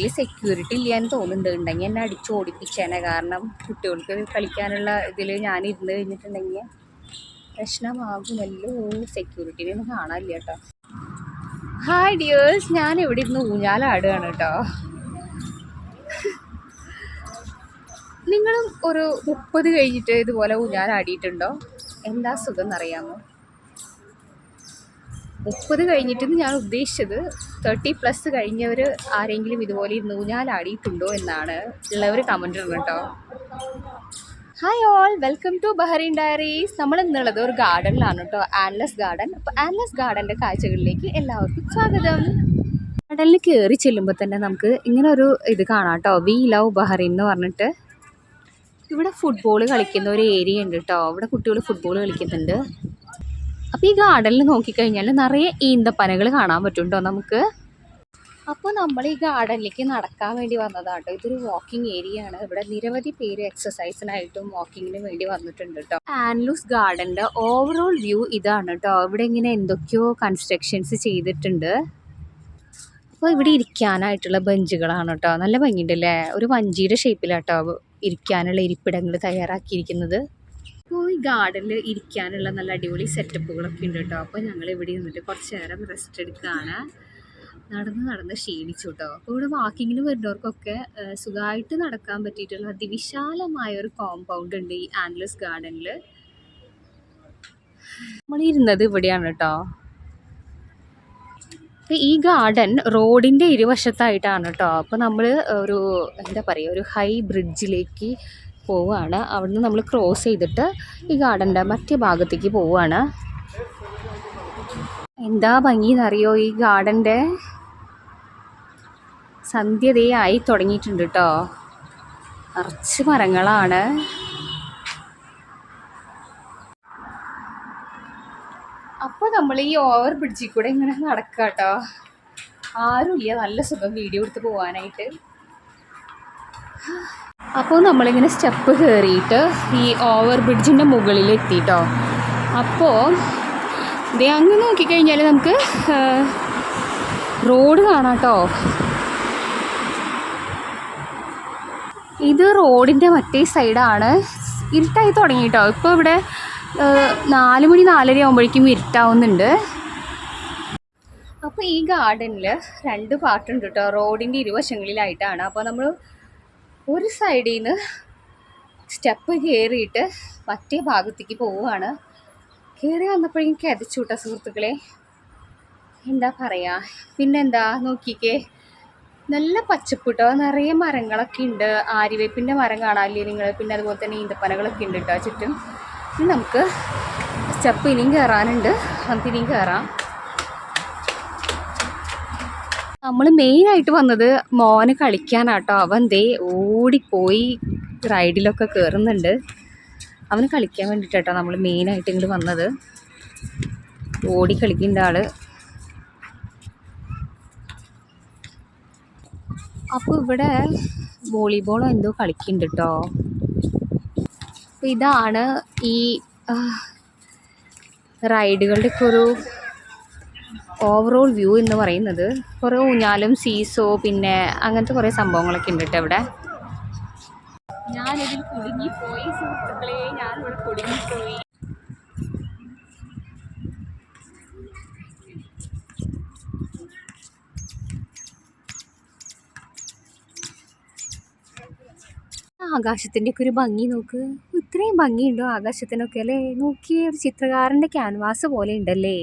വീട്ടിൽ സെക്യൂരിറ്റി ഇല്ലയെന്ന് തോന്നുന്നുണ്ട്. ഉണ്ടെങ്കിൽ എന്നെ അടിച്ച് ഓടിപ്പിച്ചേനെ. കാരണം കുട്ടികൾക്ക് കളിക്കാനുള്ള ഇതിൽ ഞാൻ ഇരുന്ന് കഴിഞ്ഞിട്ടുണ്ടെങ്കിൽ പ്രശ്നമാകുമല്ലോ. സെക്യൂരിറ്റിനെ കാണാനില്ല കേട്ടോ. ഹായ് ഡിയേഴ്സ്, ഞാൻ ഇവിടെ ഇരുന്ന് ഊഞ്ഞാലാടുകയാണ് കേട്ടോ. നിങ്ങളും ഒരു 30 കഴിഞ്ഞിട്ട് ഇതുപോലെ ഊഞ്ഞാലാടിയിട്ടുണ്ടോ? എന്താ സുഖം എന്നറിയാമോ? 30 കഴിഞ്ഞിട്ട് ഞാൻ ഉദ്ദേശിച്ചത് 30+ കഴിഞ്ഞവർ ആരെങ്കിലും ഇതുപോലെ ഇരുന്ന് ഊഞ്ഞാലാടിയിട്ടുണ്ടോ എന്നാണ്. ഉള്ളവർ കമൻറ്റ് ഇടണം കേട്ടോ. Hi all, welcome to Bahrain Diaries. നമ്മൾ ഇന്നുള്ളത് ഒരു ഗാർഡനിലാണ് കേട്ടോ, ആൻലസ് ഗാർഡൻ. അപ്പോൾ ആൻലസ് ഗാർഡൻ്റെ കാഴ്ചകളിലേക്ക് എല്ലാവർക്കും സ്വാഗതം. ഗാർഡനിൽ കയറി ചെല്ലുമ്പോൾ തന്നെ നമുക്ക് ഇങ്ങനെ ഒരു ഇത് കാണാം കേട്ടോ, വി ലവ് ബഹ്റൈൻ എന്ന് പറഞ്ഞിട്ട്. ഇവിടെ ഫുട്ബോൾ കളിക്കുന്ന ഒരു ഏരിയ ഉണ്ട് കേട്ടോ. ഇവിടെ കുട്ടികൾ ഫുട്ബോൾ കളിക്കുന്നുണ്ട്. അപ്പോൾ ഈ ഗാർഡനിൽ നോക്കിക്കഴിഞ്ഞാൽ നിറയെ ഈന്തപ്പനകൾ കാണാൻ പറ്റും കേട്ടോ നമുക്ക്. അപ്പോൾ നമ്മൾ ഈ ഗാർഡനിലേക്ക് നടക്കാൻ വേണ്ടി വന്നതാണ് കേട്ടോ. ഇതൊരു വാക്കിംഗ് ഏരിയ ആണ്. ഇവിടെ നിരവധി പേര് എക്സസൈസിനായിട്ടും വാക്കിങ്ങിനും വേണ്ടി വന്നിട്ടുണ്ട് കേട്ടോ. ആൻലൂസ് ഗാർഡൻ്റെ ഓവറോൾ വ്യൂ ഇതാണ് കേട്ടോ. ഇവിടെ ഇങ്ങനെ എന്തൊക്കെയോ കൺസ്ട്രക്ഷൻസ് ചെയ്തിട്ടുണ്ട്. അപ്പോൾ ഇവിടെ ഇരിക്കാനായിട്ടുള്ള ബെഞ്ചുകളാണ് കേട്ടോ. നല്ല ഭംഗിയുണ്ടല്ലേ. ഒരു വഞ്ചിയുടെ ഷേപ്പിലാട്ടോ ഇരിക്കാനുള്ള ഇരിപ്പിടങ്ങൾ തയ്യാറാക്കിയിരിക്കുന്നത്. അപ്പോൾ ഈ ഗാർഡനിൽ ഇരിക്കാനുള്ള നല്ല അടിപൊളി സെറ്റപ്പുകളൊക്കെ ഉണ്ട് കേട്ടോ. അപ്പോൾ ഞങ്ങൾ ഇവിടെ ഇരുന്നിട്ട് കുറച്ച് നേരം റെസ്റ്റ് എടുക്കുകയാണ്. നടന്ന് ക്ഷീണിച്ചു കേട്ടോ. അപ്പോൾ ഇവിടെ വാക്കിങ്ങിന് വരുന്നവർക്കൊക്കെ സുഖമായിട്ട് നടക്കാൻ പറ്റിയിട്ടുള്ള അതിവിശാലമായൊരു കോമ്പൗണ്ട് ഉണ്ട് ഈ ആൻലസ് ഗാർഡനിൽ. നമ്മൾ ഇരുന്നത് ഇവിടെയാണ് കേട്ടോ. അപ്പോൾ ഈ ഗാർഡൻ റോഡിൻ്റെ ഇരുവശത്തായിട്ടാണ് കേട്ടോ. അപ്പോൾ നമ്മൾ ഒരു എന്താ പറയുക, ഒരു ഹൈ ബ്രിഡ്ജിലേക്ക് പോവുകയാണ്. അവിടുന്ന് നമ്മൾ ക്രോസ് ചെയ്തിട്ട് ഈ ഗാർഡൻ്റെ മറ്റേ ഭാഗത്തേക്ക് പോവുകയാണ്. എന്താ ഭംഗി എന്നറിയോ ഈ ഗാർഡൻ്റെ. സന്ധ്യതയായി തുടങ്ങിയിട്ടുണ്ട് കേട്ടോ. നിറച്ച് മരങ്ങളാണ്. അപ്പോൾ നമ്മൾ ഈ ഓവർ ബ്രിഡ്ജിൽ കൂടെ ഇങ്ങനെ നടക്കുക കേട്ടോ. ആരുമില്ല, നല്ല സുഖം വീഡിയോ എടുത്ത് പോകാനായിട്ട്. അപ്പോൾ നമ്മളിങ്ങനെ സ്റ്റെപ്പ് കയറിയിട്ട് ഈ ഓവർ ബ്രിഡ്ജിൻ്റെ മുകളിൽ എത്തിട്ടോ. അപ്പോൾ ഇത് അങ്ങ് നോക്കിക്കഴിഞ്ഞാൽ നമുക്ക് റോഡ് കാണാം കേട്ടോ. ഇത് റോഡിൻ്റെ മറ്റേ സൈഡാണ്. ഇരുട്ടായി തുടങ്ങി കേട്ടോ. ഇപ്പോൾ ഇവിടെ 4 മണി 4:30 ആകുമ്പോഴേക്കും ഇരുട്ടാവുന്നുണ്ട്. അപ്പോൾ ഈ ഗാർഡനിൽ 2 പാർട്ടുണ്ട് കേട്ടോ. റോഡിൻ്റെ ഇരുവശങ്ങളിലായിട്ടാണ്. അപ്പോൾ നമ്മൾ ഒരു സൈഡിൽ നിന്ന് സ്റ്റെപ്പ് കയറിയിട്ട് മറ്റേ ഭാഗത്തേക്ക് പോവുകയാണ്. കയറി വന്നപ്പോഴേക്കും കിതച്ചു കേട്ടോ സുഹൃത്തുക്കളെ. എന്താ പറയുക, പിന്നെന്താ നോക്കിക്കേ, നല്ല പച്ചപ്പ് കേട്ടോ. നിറയെ മരങ്ങളൊക്കെ ഉണ്ട്. ആര്യവേപ്പിൻ്റെ മരം കാണാനില്ലേ നിങ്ങൾ. പിന്നെ അതുപോലെ തന്നെ ഈന്തപ്പനകളൊക്കെ ഉണ്ട് കേട്ടോ ചുറ്റും. ഇനി നമുക്ക് സ്റ്റെപ്പ് ഇനിയും കയറാനുണ്ട്. നമുക്ക് ഇനിയും കയറാം. നമ്മൾ മെയിനായിട്ട് വന്നത് മോന് കളിക്കാനാട്ടോ. അവൻ ദേ ഓടിപ്പോയി റൈഡിലൊക്കെ കയറുന്നുണ്ട്. അവന് കളിക്കാൻ വേണ്ടിയിട്ടാട്ടോ നമ്മൾ മെയിനായിട്ട് ഇങ്ങോട്ട് വന്നത്. ഓടി കളിക്കേണ്ട ആള്. അപ്പോൾ ഇവിടെ വോളിബോളോ എന്തോ കളിക്കുന്നുണ്ട് കേട്ടോ. അപ്പോൾ ഇതാണ് ഈ റൈഡുകളുടെയൊക്കെ ഒരു ഓവറോൾ വ്യൂ എന്ന് പറയുന്നത്. കുറേ ഊഞ്ഞാലും സീസോ പിന്നെ അങ്ങനത്തെ കുറേ സംഭവങ്ങളൊക്കെ ഉണ്ട് കേട്ടോ ഇവിടെ. ഞാനിതിൽ കുടുങ്ങിപ്പോയി സുഹൃത്തുക്കളെ, ഞാനിവിടെ കുടുങ്ങിപ്പോയി. ആകാശത്തിൻ്റെ ഒക്കെ ഒരു ഭംഗി നോക്ക്. ഇത്രയും ഭംഗിയുണ്ടോ ആകാശത്തിനൊക്കെ അല്ലേ. നോക്കിയേ, ഒരു ചിത്രകാരൻ്റെ ക്യാൻവാസ് പോലെ ഉണ്ടല്ലേ.